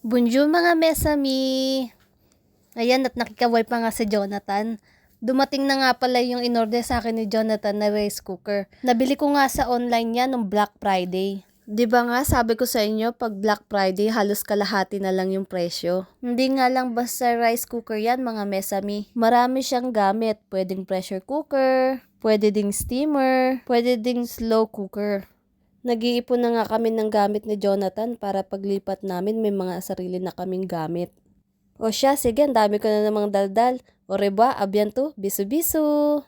Bonjour mga mesami! Ayan, at nakikaway pa nga si Jonathan. Dumating na nga pala yung inorder sa akin ni Jonathan na rice cooker. Nabili ko nga sa online yan nung Black Friday. 'Di ba nga sabi ko sa inyo, pag Black Friday halos kalahati na lang yung presyo. Hindi nga lang basta rice cooker yan mga mesami. Marami siyang gamit. Pwedeng pressure cooker, pwede ding steamer, pwede ding slow cooker. Nag-iipon na nga kami ng gamit ni Jonathan para paglipat namin may mga sarili na kaming gamit. O siya, sige, ang dami ko na namang daldal. O revoir, abiento, bisu-bisu!